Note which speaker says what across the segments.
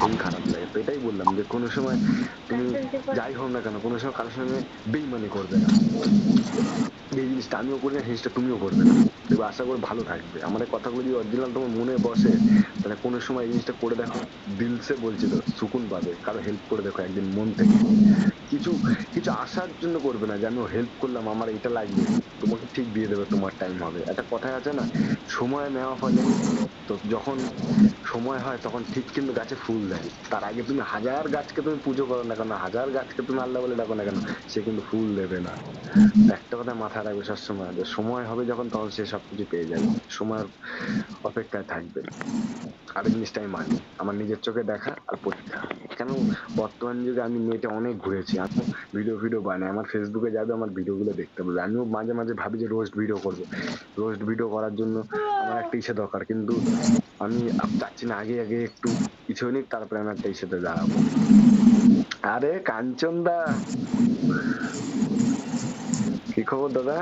Speaker 1: খুবই খারাপ লাগে। তো এটাই বললাম যে কোনো সময় তুমি যাই হোক না কেন কোনো সময় কারো সঙ্গে বেইমানি করবে না। এই জিনিসটা আমিও করি না, সেই জিনিসটা তুমিও করবে না। দেখবে আশা করি ভালো থাকবে। আমার এই কথাগুলো যদি অরিজিনাল তোমার মনে বসে, তাহলে কোনো সময় এই জিনিসটা করে দেখো। দিল সে বলছি তো সুকুন পাবে। কারো হেল্প করে দেখো একদিন মন থেকে। কিছু কিছু আসার জন্য করবে না যে আমি হেল্প করলাম আমার এটা লাগবে। তোমাকে ঠিক দিয়ে দেবে তোমার টাইম হবে। একটা কথায় আছে না সময় নেওয়া ফলেনি। তো যখন সময় হয় তখন ঠিক কিন্তু গাছে ফুল দেয়। তার আগে তুমি হাজার গাছকে তুমি পুজো করো না কেন, হাজার গাছকে তুমি আল্লাহ বলে ডাকো না কেন, সে কিন্তু ফুল দেবে না। একটা কথা মাথায় রাখবে সবসময় যে সময় হবে যখন তখন সে সবকিছু পেয়ে যাবে। সময়ের অপেক্ষায় থাকবে। আর এই জিনিসটা আমি মানি আমার নিজের চোখে দেখা আর পরীক্ষা। কেন বর্তমান যুগে আমি নেটে অনেক ঘুরেছি, আমি ভিডিও ভিডিও বানাই, আমার ফেসবুকে যাবে আমার ভিডিও গুলো দেখতে পাবে। আমিও মাঝে মাঝে ভাবি যে রোস্ট ভিডিও করবো। রোস্ট ভিডিও করার জন্য আমার একটা ইসে দরকার, কিন্তু আমি চাচ্ছি না আগে আগে একটু কিছু নিক তারপরে আমি একটা ইসেতে দাঁড়াবো। আরে কাঞ্চন দা, কি খবর দাদা?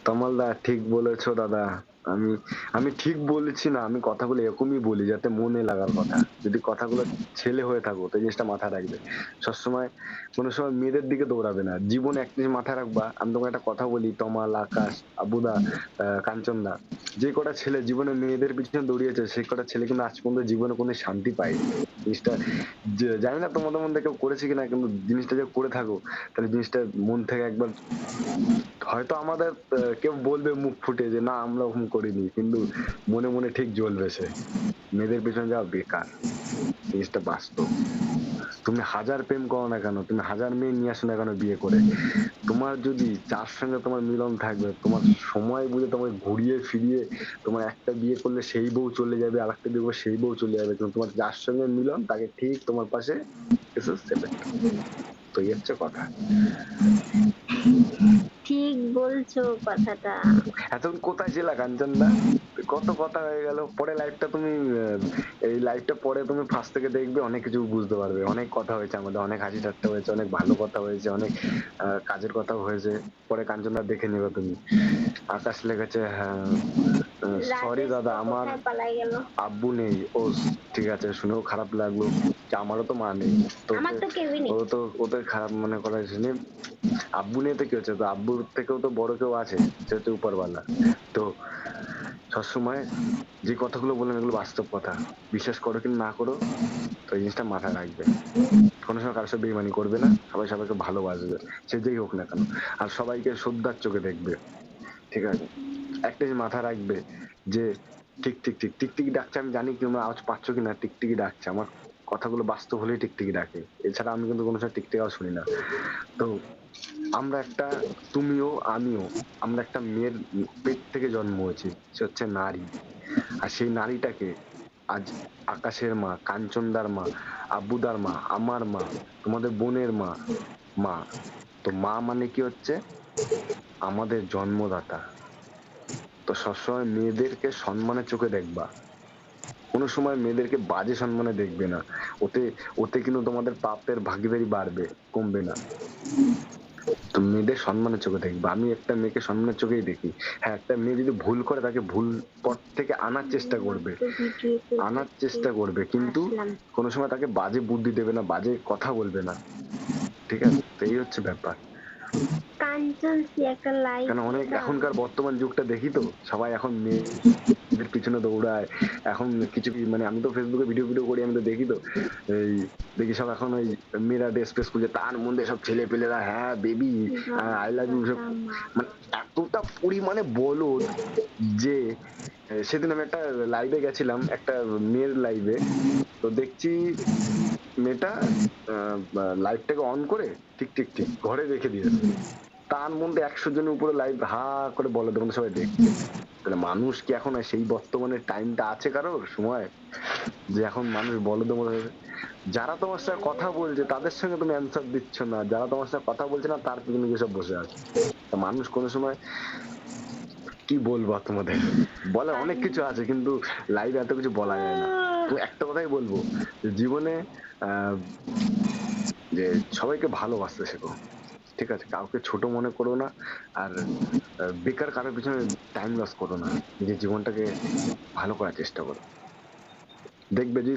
Speaker 1: তমাল দা ঠিক বলেছো দাদা। আমি আমি ঠিক বলেছি না, আমি কথাগুলো এরকমই বলি যাতে মনে লাগার কথা। যদি কথাগুলো ছেলে হয়ে থাকো তো এই জিনিসটা মাথায় রাখবে সবসময়। কোনো সময় মেয়েদের দিকে দৌড়াবে না। জীবনে এক জিনিস মাথায় রাখবা, আমি তোমাকে একটা কথা বলি, তমাল, আকাশ, আবুদা, কাঞ্চন দা, যে কটা ছেলে জীবনে মেয়েদের পিছনে দৌড়িয়েছে সেই কটা ছেলে কিন্তু আজ পর্যন্ত জীবনে কোনো শান্তি পায়নি। জিনিসটা জানি না তোমাদের মধ্যে কেউ করেছে কিনা, কিন্তু জিনিসটা যে করে থাকো তাহলে জিনিসটা মন থেকে একবার, হয়তো আমাদের কেউ বলবে মুখ ফুটে যে না আমরা ওরকম করিনি, কিন্তু মনে মনে ঠিক জ্বলবে সে। মেয়েদের পিছনে যাওয়া বেকার, জিনিসটা বাস্তব। তুমি হাজার প্রেম করো না কেন, তুমি হাজার মেয়ে নিয়ে আসো না কেন বিয়ে করে, তোমার যদি যার সঙ্গে তোমার মিলন থাকবে, তোমার সময় বুঝে তোমাকে ঘুরিয়ে ফিরিয়ে তোমার একটা বিয়ে করলে সেই বউ চলে যাবে, আর একটা বিয়ে করলে সেই বউ চলে যাবে, কিন্তু তোমার যার সঙ্গে মিলন তাকে ঠিক তোমার পাশে এসে চেপে ধরবে। তো এই হচ্ছে কথা।
Speaker 2: ঠিক বলছো কথাটা।
Speaker 1: এতক্ষণ কোথায় ছিলা কাঞ্চনদা? কত কথা হয়ে গেল। পরে লাইভটা তুমি এই লাইভটা পরে তুমি ফার্স্ট থেকে দেখবে, অনেক কিছু বুঝতে পারবে। অনেক কথা হয়েছে আমাদের, অনেক হাসি ঠাট্টা হয়েছে, অনেক ভালো কথা হয়েছে, অনেক কাজের কথাও হয়েছে। পরে কাঞ্চনদা দেখে নিবে তুমি। আকাশ লেগেছে, হ্যাঁ সরি
Speaker 2: রাজেশ
Speaker 1: দাদা
Speaker 2: তো
Speaker 1: আমার
Speaker 2: কোথায় পালাই গেল?
Speaker 1: আব্বু নেই। ও ঠিক আছে, শুনেও খারাপ লাগলো যে আমারও তো মা নেই। তো
Speaker 2: আমার তো কেউই নেই।
Speaker 1: ওদের খারাপ মনে করা শুনে, আব্বু নিয়ে তো কি হচ্ছে, তো আব্বুর থেকেও তো বড় কেউ আছে, সে হচ্ছে উপরওয়ালা। তো সবসময় যে কথাগুলো বললাম এগুলো বাস্তব কথা। বিশ্বাস করো কি না করো, তো এই জিনিসটা মাথায় রাখবে। কোনো সময় কারোর সাথে বেইমানি করবে না, সবাই সবাইকে ভালোবাসবে, সে যেই হোক না কেন। আর সবাইকে শ্রদ্ধার চোখে দেখবে, ঠিক আছে? একটা জিনিস মাথায় রাখবে যে টিকটিকি ডাকছে, আমি জানি কি তোমরা আওয়াজ পাচ্ছ কিনা, টিকটিকি ডাকছে। আমার কথাগুলো বাস্তব হলেই টিকটিকি ডাকে, এছাড়া আমি কিন্তু কোনো সময় টিকটিকাও শুনি না। তো আমরা একটা, তুমিও আমিও, আমরা একটা মেয়ের পেট থেকে জন্ম হয়েছি, সে হচ্ছে নারী। আর সেই নারীটাকে আজ আকাশের মা, কাঞ্চনদার মা, আব্বুদার মা, আমার মা, তোমাদের বোনের মা, মা। তো মা মানে কি হচ্ছে আমাদের জন্মদাতা। তো সবসময় মেয়েদেরকে সম্মানের চোখে দেখবা, কোনো সময় মেয়েদেরকে বাজে সম্মানে দেখবে না। ওতে ওতে কিন্তু তোমাদের পাপের ভাগিদারি বাড়বে, কমবে না। তো মেয়েদের সম্মানের চোখে দেখবে। আমি একটা মেয়েকে সম্মানের চোখেই দেখি। হ্যাঁ, একটা মেয়ে যদি ভুল করে তাকে ভুল পথ থেকে আনার
Speaker 2: আমি
Speaker 1: চেষ্টা করবে,
Speaker 2: মাত্র ভিডিওতে
Speaker 1: আনার
Speaker 2: থেকে
Speaker 1: চেষ্টা করবে, কিন্তু
Speaker 2: আসলাম।
Speaker 1: কোনো সময় তাকে বাজে বুদ্ধি দেবে না, বাজে কথা বলবে না। ঠিক আছে, তো এই হচ্ছে ব্যাপার।
Speaker 2: কাঞ্চন সি একটা লাইক
Speaker 1: কেন
Speaker 2: দিয়ে
Speaker 1: অনেক
Speaker 2: দাও।
Speaker 1: এখনকার বর্তমান যুগটা দেখি তো, সবাই এখন মেয়েদের পিছনে দৌড়ায়। এখন কিছু মানে আমি তো ফেসবুকে ভিডিও ভিডিও করি, আমি তো দেখি তো এই, দেখি সব এখন ওই মেয়েরা ড্রেস ফ্রেস খুঁজে, তার মধ্যে সব ছেলে পেলেরা হ্যাঁ বেবি আই লাভ ইউ সব,
Speaker 2: বাচ্চাটা মা
Speaker 1: মানে
Speaker 2: বাবা।
Speaker 1: এতটা পরিমাণে বলদ যে সেদিন আমি একটা লাইভে গেছিলাম, একটা মেয়ের লাইভে। তো দেখছি মেয়েটা লাইভটাকে অন করে ঠিক ঘরে রেখে দিয়েছে। তার মধ্যে 100 জনের উপরে লাইভ হা করে বলে তখন সবাই দেখছে। তাহলে মানুষ কি এখন আর সেই বর্তমানে টাইমটা আছে কারোর সময়, যে এখন মানুষ বলদ মনে হবে? যারা তোমার সাথে কথা বলছে তাদের সঙ্গে তুমি অ্যান্সার দিচ্ছ না, যারা তোমার সাথে কথা বলছে না তার পিছনে গিয়ে সব বসে আছে। তা মানুষ কোনো সময় কি বলবো আর তোমাদের, বলার অনেক কিছু আছে কিন্তু লাইভে এত কিছু বলা যায় না। তো একটা কথাই বলবো যে জীবনে আহ যে সবাইকে ভালোবাসতে শেখো, ঠিক আছে? কাউকে ছোট মনে করো না। আর বেকার কারোর পিছনে টাইম লস করো না, নিজের জীবনটাকে ভালো করার চেষ্টা করো। দেখবে যে